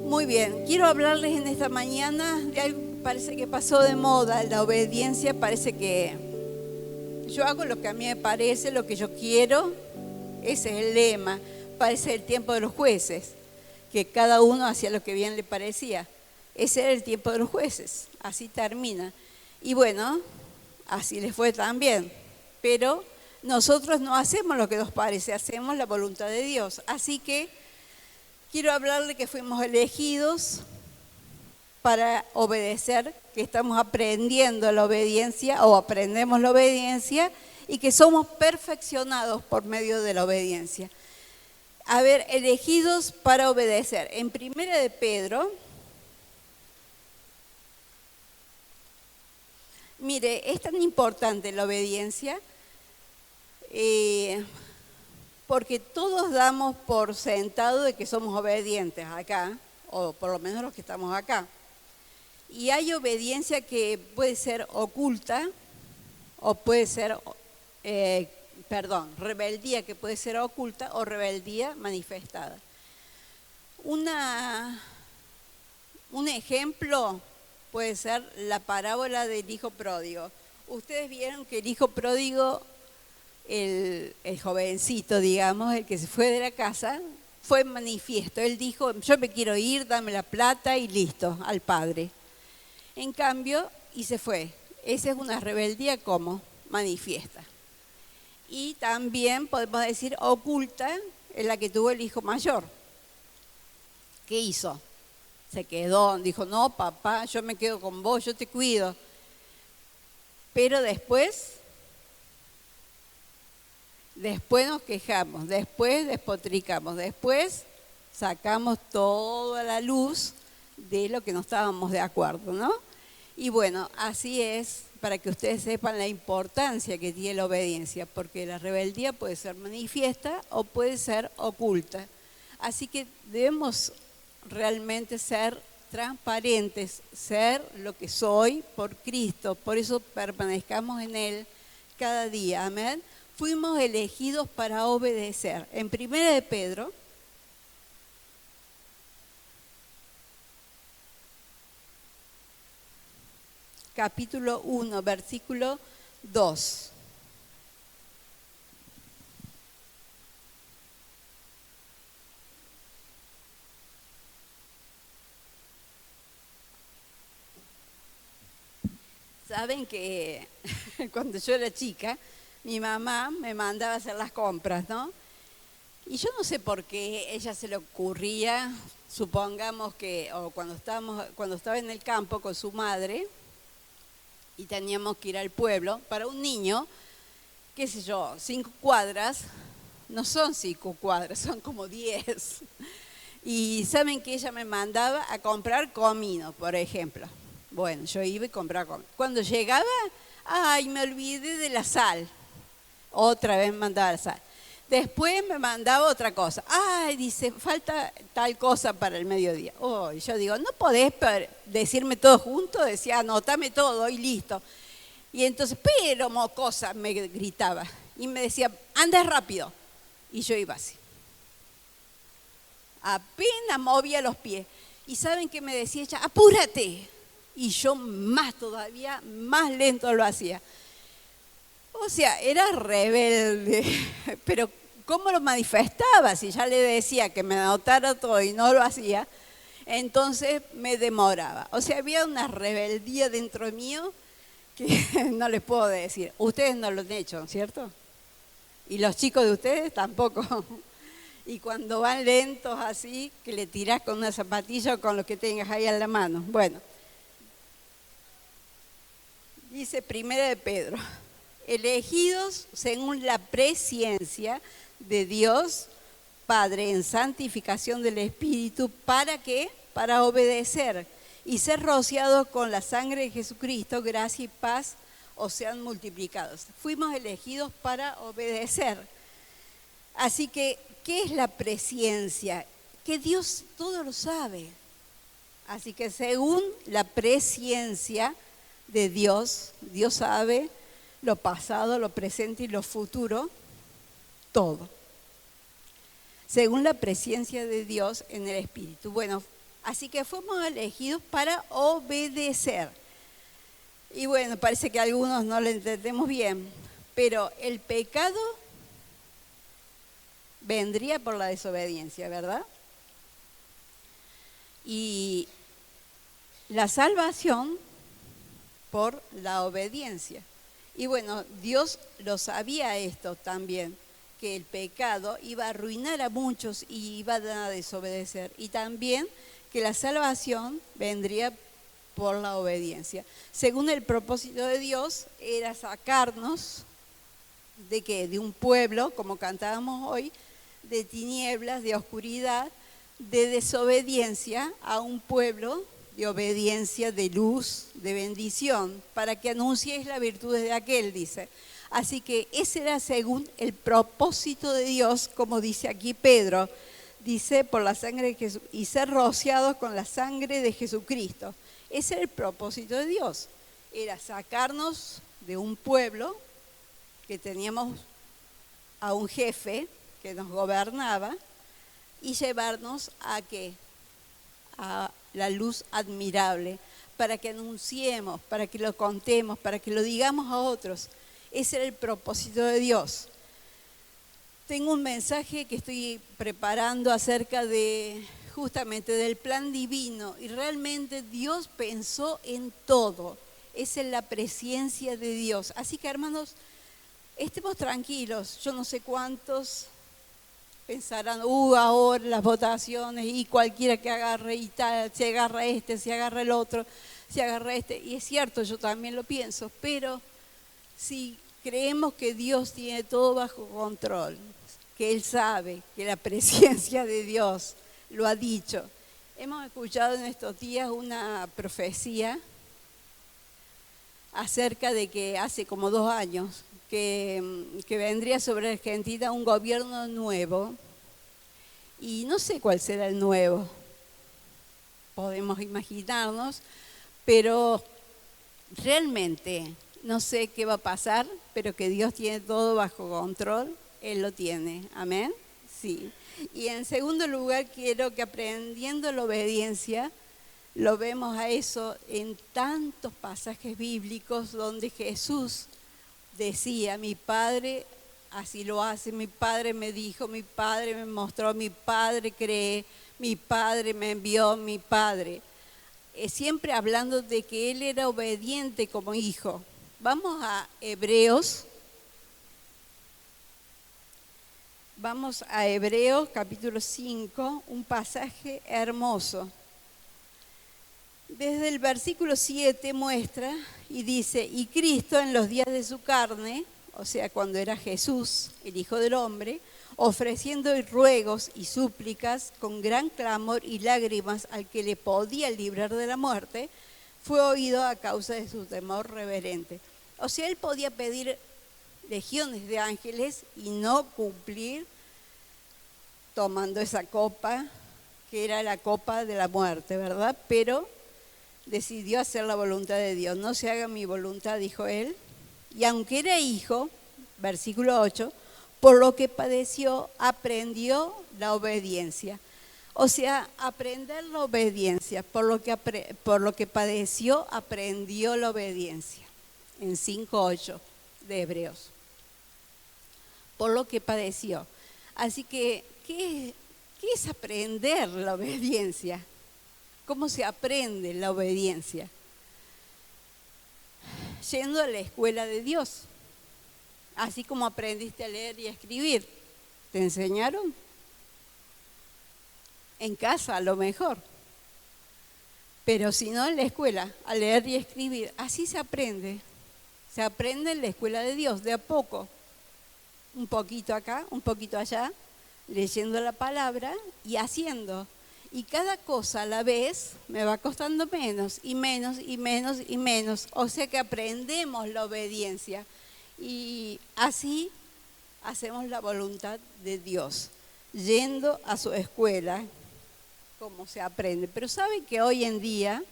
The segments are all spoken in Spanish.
Muy bien, quiero hablarles en esta mañana de algo que parece que pasó de moda, la obediencia. Parece que yo hago lo que a mí me parece, lo que yo quiero. Ese es el lema. Parece el tiempo de los jueces, que cada uno hacía lo que bien le parecía. Ese era el tiempo de los jueces, así termina. Y bueno, así les fue también. Pero nosotros no hacemos lo que nos parece, hacemos la voluntad de Dios. Así que quiero hablarle que fuimos elegidos para obedecer, que estamos aprendiendo la obediencia o aprendemos la obediencia y que somos perfeccionados por medio de la obediencia. A ver, elegidos para obedecer. En 1 de Pedro, mire, es tan importante la obediencia porque todos damos por sentado de que somos obedientes acá, o por lo menos los que estamos acá. Y hay obediencia que puede ser oculta, o puede ser, rebeldía que puede ser oculta o rebeldía manifestada. Un ejemplo puede ser la parábola del hijo pródigo. Ustedes vieron que el hijo pródigo, el jovencito, digamos, el que se fue de la casa, fue manifiesto. Él dijo, yo me quiero ir, dame la plata y listo, al padre. En cambio, y se fue. Esa es una rebeldía como manifiesta. Y también podemos decir oculta, es la que tuvo el hijo mayor. ¿Qué hizo? Se quedó, dijo, no, papá, yo me quedo con vos, yo te cuido. Pero después nos quejamos, después despotricamos, después sacamos toda la luz de lo que no estábamos de acuerdo, ¿no? Y bueno, así es, para que ustedes sepan la importancia que tiene la obediencia, porque la rebeldía puede ser manifiesta o puede ser oculta. Así que debemos realmente ser transparentes, ser lo que soy por Cristo, por eso permanezcamos en Él cada día, amén. Fuimos elegidos para obedecer. En 1 de Pedro, capítulo 1, versículo 2. Saben que cuando yo era chica, mi mamá me mandaba a hacer las compras, ¿no? Y yo no sé por qué ella se le ocurría, supongamos que, o cuando estaba en el campo con su madre y teníamos que ir al pueblo, para un niño, qué sé yo, 5 cuadras, no son 5 cuadras, son como 10. Y saben que ella me mandaba a comprar comino, por ejemplo. Bueno, yo iba y compraba comino. Cuando llegaba, ay, me olvidé de la sal. Otra vez me mandaba la sal. Después me mandaba otra cosa. Ay, dice, falta tal cosa para el mediodía. Oh, y yo digo, ¿no podés decirme todo junto? Decía, anotame todo y listo. Y entonces, pero mocosa, me gritaba. Y me decía, anda rápido. Y yo iba así. Apenas movía los pies. ¿Y saben qué me decía ella? ¡Apúrate! Y yo más todavía, más lento lo hacía. O sea, era rebelde, pero ¿cómo lo manifestaba? Si ya le decía que me anotara todo y no lo hacía, entonces me demoraba. O sea, había una rebeldía dentro mío que no les puedo decir. Ustedes no lo han hecho, ¿cierto? Y los chicos de ustedes tampoco. Y cuando van lentos así, que le tirás con una zapatilla o con lo que tengas ahí en la mano. Bueno, dice 1 de Pedro, elegidos según la presciencia de Dios Padre en santificación del Espíritu, ¿para qué? Para obedecer y ser rociados con la sangre de Jesucristo, gracia y paz os sean multiplicados. Fuimos elegidos para obedecer. Así que, ¿qué es la presciencia? Que Dios todo lo sabe. Así que según la presciencia de Dios, Dios sabe lo pasado, lo presente y lo futuro, todo. según la presencia de Dios en el Espíritu. Bueno, así que fuimos elegidos para obedecer. Y bueno, parece que a algunos no lo entendemos bien, pero el pecado vendría por la desobediencia, ¿verdad? Y la salvación por la obediencia. Y bueno, Dios lo sabía esto también, que el pecado iba a arruinar a muchos y iban a desobedecer. Y también que la salvación vendría por la obediencia. Según el propósito de Dios, era sacarnos de ¿qué? De un pueblo, como cantábamos hoy, de tinieblas, de oscuridad, de desobediencia, a un pueblo de obediencia, de luz, de bendición, para que anuncies las virtudes de aquel, dice. Así que ese era según el propósito de Dios, como dice aquí Pedro, dice por la sangre de Jesús, y ser rociados con la sangre de Jesucristo. Ese era el propósito de Dios, era sacarnos de un pueblo que teníamos a un jefe que nos gobernaba y llevarnos a ¿qué? A la luz admirable, para que anunciemos, para que lo contemos, para que lo digamos a otros. Ese era el propósito de Dios. Tengo un mensaje que estoy preparando acerca de justamente del plan divino, y realmente Dios pensó en todo. Esa es la presencia de Dios. Así que, hermanos, estemos tranquilos. Yo no sé cuántos pensarán, ahora las votaciones y cualquiera que agarre y tal, se agarra este, se agarra el otro, se agarra este. Y es cierto, yo también lo pienso, pero si creemos que Dios tiene todo bajo control, que Él sabe, que la presencia de Dios lo ha dicho. Hemos escuchado en estos días una profecía acerca de que hace como 2 años que vendría sobre Argentina un gobierno nuevo, y no sé cuál será el nuevo, podemos imaginarnos, pero realmente no sé qué va a pasar, pero que Dios tiene todo bajo control, Él lo tiene, amén, sí. Y en segundo lugar, quiero que aprendiendo la obediencia, lo vemos a eso en tantos pasajes bíblicos donde Jesús decía, mi Padre así lo hace, mi Padre me dijo, mi Padre me mostró, mi Padre cree, mi Padre me envió, mi Padre. Siempre hablando de que Él era obediente como hijo. Vamos a Hebreos. Vamos a Hebreos capítulo 5, un pasaje hermoso. Desde el versículo 7 muestra y dice, y Cristo en los días de su carne, o sea, cuando era Jesús, el Hijo del Hombre, ofreciendo ruegos y súplicas con gran clamor y lágrimas al que le podía librar de la muerte, fue oído a causa de su temor reverente. O sea, Él podía pedir legiones de ángeles y no cumplir tomando esa copa, que era la copa de la muerte, ¿verdad? Pero decidió hacer la voluntad de Dios. No se haga mi voluntad, dijo Él. Y aunque era hijo, versículo 8, por lo que padeció, aprendió la obediencia. O sea, aprender la obediencia, por lo que padeció, aprendió la obediencia. En 5:8 de Hebreos. Por lo que padeció. Así que, ¿qué es aprender la obediencia? ¿Cómo se aprende la obediencia? Yendo a la escuela de Dios. Así como aprendiste a leer y a escribir. ¿Te enseñaron? En casa a lo mejor. Pero si no en la escuela, a leer y a escribir. Así se aprende. Se aprende en la escuela de Dios, de a poco. Un poquito acá, un poquito allá, leyendo la palabra y haciendo. Y cada cosa a la vez me va costando menos y menos y menos y menos. O sea que aprendemos la obediencia. Y así hacemos la voluntad de Dios, yendo a su escuela, como se aprende. Pero ¿saben que hoy en día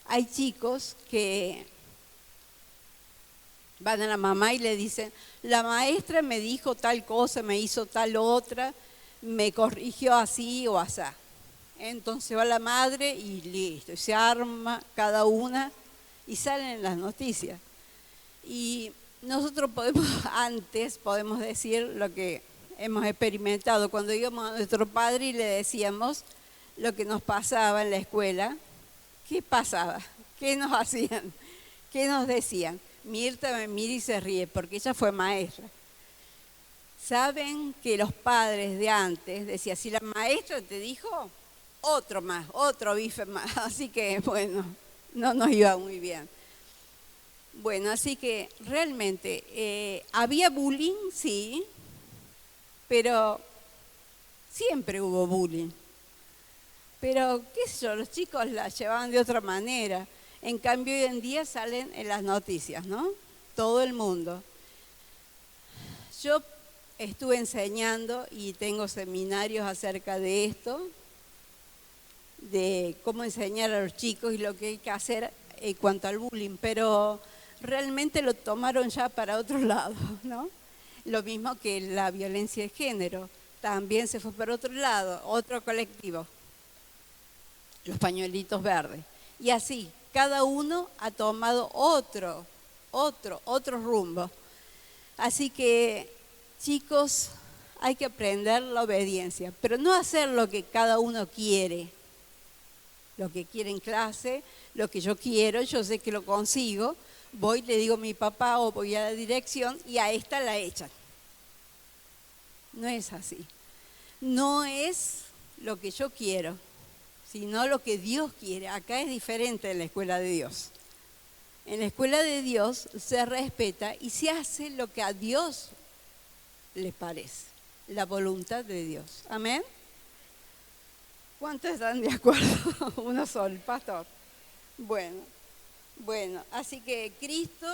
hay chicos que van a la mamá y le dicen, la maestra me dijo tal cosa, me hizo tal otra, me corrigió así o asá. Entonces va la madre y listo, y se arma cada una y salen en las noticias. Y nosotros podemos decir lo que hemos experimentado. Cuando íbamos a nuestro padre y le decíamos lo que nos pasaba en la escuela, ¿qué pasaba? ¿Qué nos hacían? ¿Qué nos decían? Mirta me mira y se ríe porque ella fue maestra. Saben que los padres de antes decían, si la maestra te dijo, otro más, otro bife más. Así que, bueno, no nos iba muy bien. Bueno, así que realmente había bullying, sí, pero siempre hubo bullying. Pero, qué sé yo, los chicos la llevaban de otra manera. En cambio, hoy en día salen en las noticias, ¿no? Todo el mundo. Yo estuve enseñando y tengo seminarios acerca de esto, de cómo enseñar a los chicos y lo que hay que hacer en cuanto al bullying, pero realmente lo tomaron ya para otro lado, ¿no? Lo mismo que la violencia de género, también se fue para otro lado, otro colectivo, los pañuelitos verdes. Y así, cada uno ha tomado otro rumbo. Así que, chicos, hay que aprender la obediencia, pero no hacer lo que cada uno quiere, lo que quiere en clase, lo que yo quiero, yo sé que lo consigo, voy, le digo a mi papá o voy a la dirección y a esta la echan. No es así. No es lo que yo quiero, sino lo que Dios quiere. Acá es diferente en la escuela de Dios. En la escuela de Dios se respeta y se hace lo que a Dios le parece, la voluntad de Dios. ¿Amén? ¿Cuántos están de acuerdo? Uno solo, pastor. Bueno, así que Cristo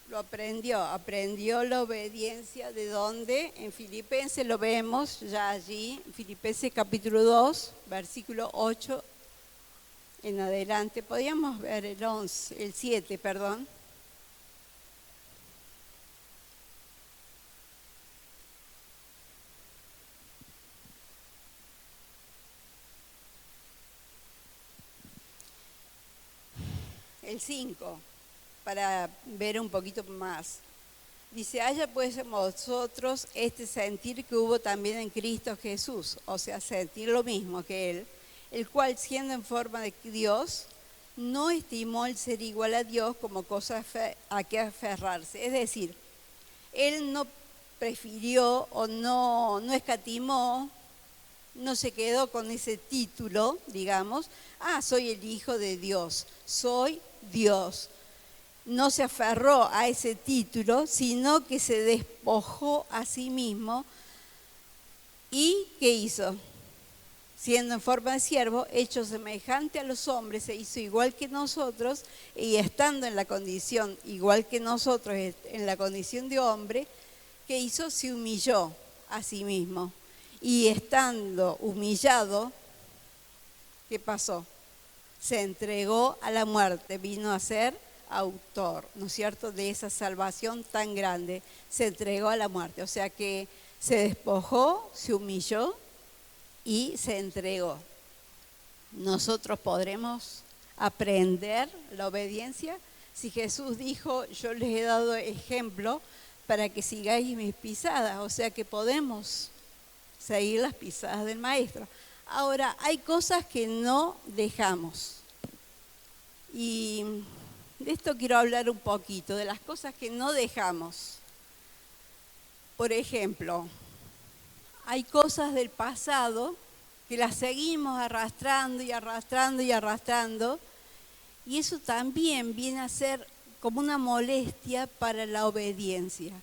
lo aprendió la obediencia. ¿De dónde? En Filipenses lo vemos ya allí, Filipenses capítulo 2, versículo 8 en adelante. Podríamos ver el 7, perdón. El 5, para ver un poquito más. Dice, haya pues en vosotros este sentir que hubo también en Cristo Jesús, o sea, sentir lo mismo que Él, el cual siendo en forma de Dios, no estimó el ser igual a Dios como cosa a que aferrarse. Es decir, Él no prefirió o no escatimó, no se quedó con ese título, digamos, soy el Hijo de Dios, soy Dios. No se aferró a ese título, sino que se despojó a sí mismo. ¿Y qué hizo? Siendo en forma de siervo, hecho semejante a los hombres, se hizo igual que nosotros, y estando en la condición igual que nosotros, en la condición de hombre, ¿qué hizo? Se humilló a sí mismo. Y estando humillado, ¿qué pasó? Se entregó a la muerte, vino a ser autor, ¿no es cierto?, de esa salvación tan grande. Se entregó a la muerte, o sea que se despojó, se humilló y se entregó. Nosotros podremos aprender la obediencia si Jesús dijo, yo les he dado ejemplo para que sigáis mis pisadas, o sea que podemos seguir las pisadas del Maestro. Ahora, hay cosas que no dejamos. Y de esto quiero hablar un poquito, de las cosas que no dejamos. Por ejemplo, hay cosas del pasado que las seguimos arrastrando y arrastrando y arrastrando, y eso también viene a ser como una molestia para la obediencia.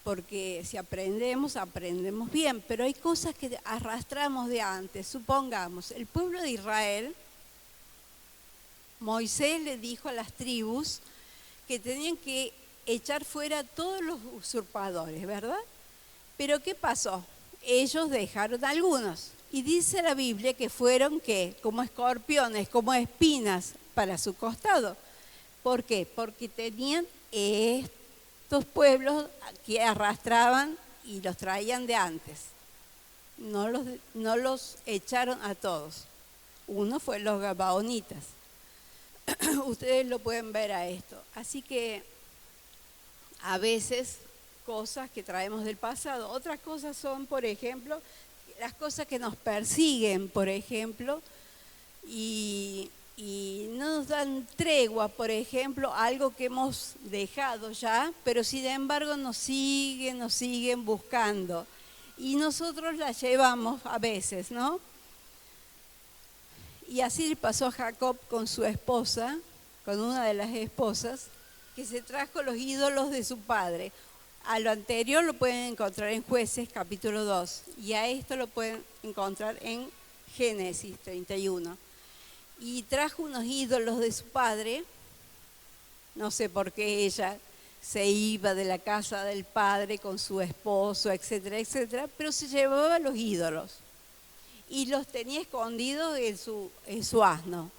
Porque si aprendemos bien, pero hay cosas que arrastramos de antes. Supongamos, el pueblo de Israel, Moisés le dijo a las tribus que tenían que echar fuera a todos los usurpadores, ¿verdad? Pero ¿qué pasó? Ellos dejaron a algunos. Y dice la Biblia que fueron, ¿qué? Como escorpiones, como espinas para su costado. ¿Por qué? Porque tenían estos pueblos que arrastraban y los traían de antes. no los echaron a todos. Uno fue los gabaonitas. Ustedes lo pueden ver a esto. Así que a veces cosas que traemos del pasado, otras cosas son, por ejemplo, las cosas que nos persiguen, por ejemplo, y no nos dan tregua, por ejemplo, algo que hemos dejado ya, pero sin embargo nos siguen buscando. Y nosotros la llevamos a veces, ¿no? Y así le pasó a Jacob con su esposa, con una de las esposas, que se trajo los ídolos de su padre. A lo anterior lo pueden encontrar en Jueces capítulo 2 y a esto lo pueden encontrar en Génesis 31. Y trajo unos ídolos de su padre, no sé por qué ella se iba de la casa del padre con su esposo, etcétera, etcétera, pero se llevaba los ídolos y los tenía escondidos en su asno.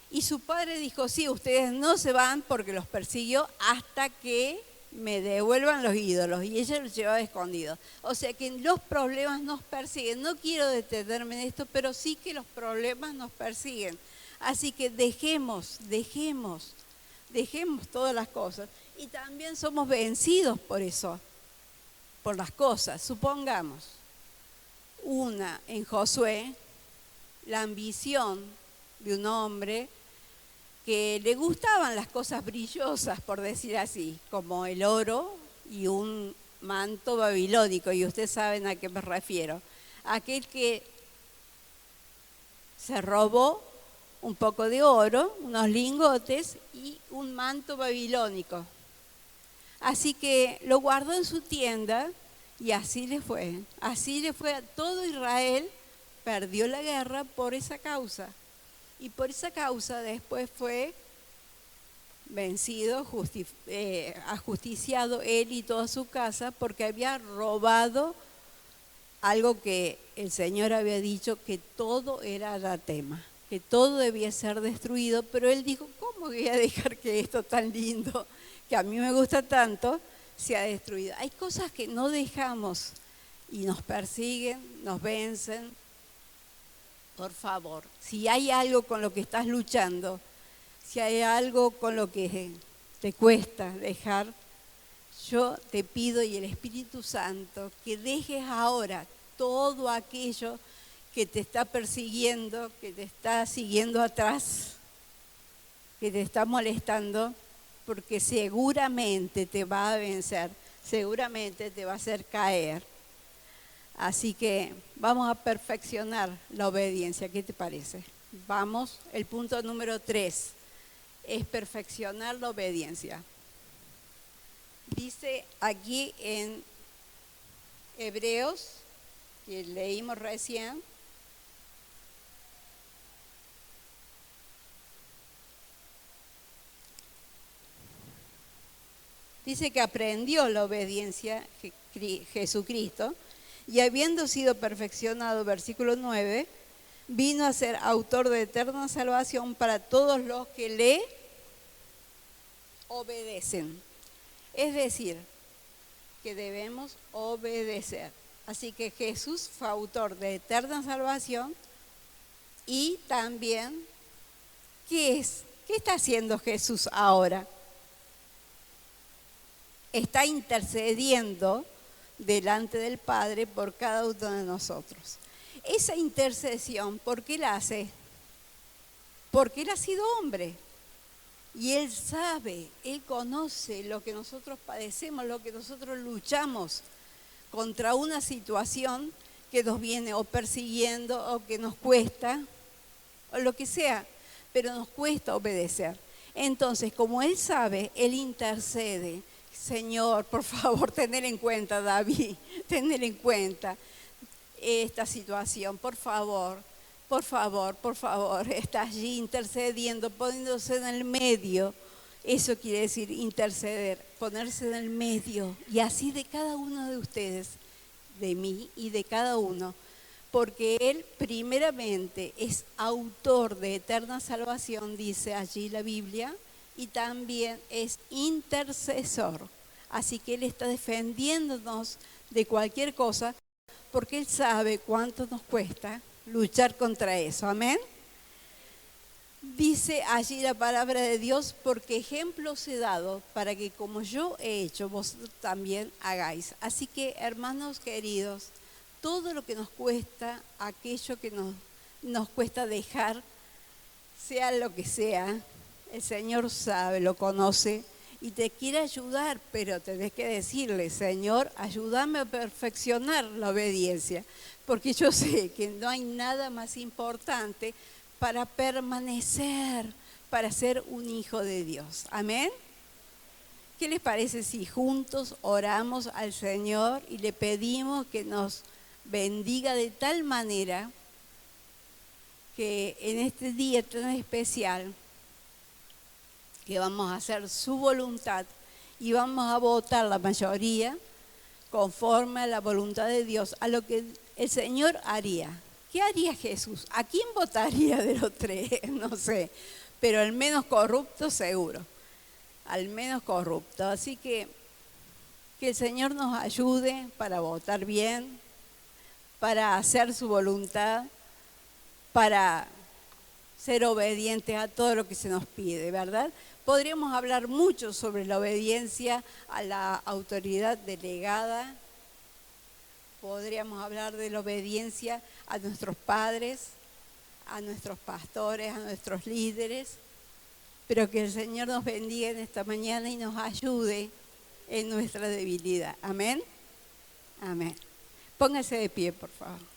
Y su padre dijo, sí, ustedes no se van porque los persiguió hasta que me devuelvan los ídolos. Y ella los llevaba escondidos. O sea que los problemas nos persiguen. No quiero detenerme en esto, pero sí que los problemas nos persiguen. Así que dejemos todas las cosas. Y también somos vencidos por eso, por las cosas. Supongamos, en Josué, la ambición de un hombre que le gustaban las cosas brillosas, por decir así, como el oro y un manto babilónico, y ustedes saben a qué me refiero. Aquel que se robó un poco de oro, unos lingotes y un manto babilónico. Así que lo guardó en su tienda y así le fue. Así le fue a todo Israel, perdió la guerra por esa causa. Y por esa causa después fue vencido, ajusticiado él y toda su casa porque había robado algo que el Señor había dicho que todo era anatema, que todo debía ser destruido, pero él dijo, ¿cómo voy a dejar que esto tan lindo, que a mí me gusta tanto, sea destruido? Hay cosas que no dejamos y nos persiguen, nos vencen. Por favor, si hay algo con lo que estás luchando, si hay algo con lo que te cuesta dejar, yo te pido y el Espíritu Santo que dejes ahora todo aquello que te está persiguiendo, que te está siguiendo atrás, que te está molestando, porque seguramente te va a vencer, seguramente te va a hacer caer. Así que vamos a perfeccionar la obediencia. ¿Qué te parece? Vamos, el punto número 3 es perfeccionar la obediencia. Dice aquí en Hebreos, que leímos recién, dice que aprendió la obediencia Jesucristo y habiendo sido perfeccionado, versículo 9, vino a ser autor de eterna salvación para todos los que le obedecen. Es decir, que debemos obedecer. Así que Jesús fue autor de eterna salvación y también, ¿qué es? ¿Qué está haciendo Jesús ahora? Está intercediendo delante del Padre por cada uno de nosotros. Esa intercesión, ¿por qué la hace? Porque Él ha sido hombre y Él sabe, Él conoce lo que nosotros padecemos, lo que nosotros luchamos contra una situación que nos viene o persiguiendo o que nos cuesta o lo que sea, pero nos cuesta obedecer. Entonces, como Él sabe, Él intercede. Señor, por favor, tener en cuenta, David, tener en cuenta esta situación, por favor, está allí intercediendo, poniéndose en el medio. Eso quiere decir interceder, ponerse en el medio, y así de cada uno de ustedes, de mí y de cada uno, porque Él primeramente es autor de eterna salvación, dice allí la Biblia, y también es intercesor. Así que Él está defendiéndonos de cualquier cosa, porque Él sabe cuánto nos cuesta luchar contra eso. Amén. Dice allí la palabra de Dios, porque ejemplo os he dado para que como yo he hecho, vosotros también hagáis. Así que, hermanos queridos, todo lo que nos cuesta, aquello que nos cuesta dejar, sea lo que sea, el Señor sabe, lo conoce y te quiere ayudar, pero tenés que decirle: Señor, ayúdame a perfeccionar la obediencia, porque yo sé que no hay nada más importante para permanecer, para ser un hijo de Dios. Amén. ¿Qué les parece si juntos oramos al Señor y le pedimos que nos bendiga de tal manera que en este día tan especial, que vamos a hacer su voluntad y vamos a votar la mayoría conforme a la voluntad de Dios, a lo que el Señor haría? ¿Qué haría Jesús? ¿A quién votaría de los tres? No sé, pero al menos corrupto seguro, al menos corrupto. Así que el Señor nos ayude para votar bien, para hacer su voluntad, para ser obedientes a todo lo que se nos pide, ¿verdad? Podríamos hablar mucho sobre la obediencia a la autoridad delegada. Podríamos hablar de la obediencia a nuestros padres, a nuestros pastores, a nuestros líderes, pero que el Señor nos bendiga en esta mañana y nos ayude en nuestra debilidad. Amén. Amén. Póngase de pie, por favor.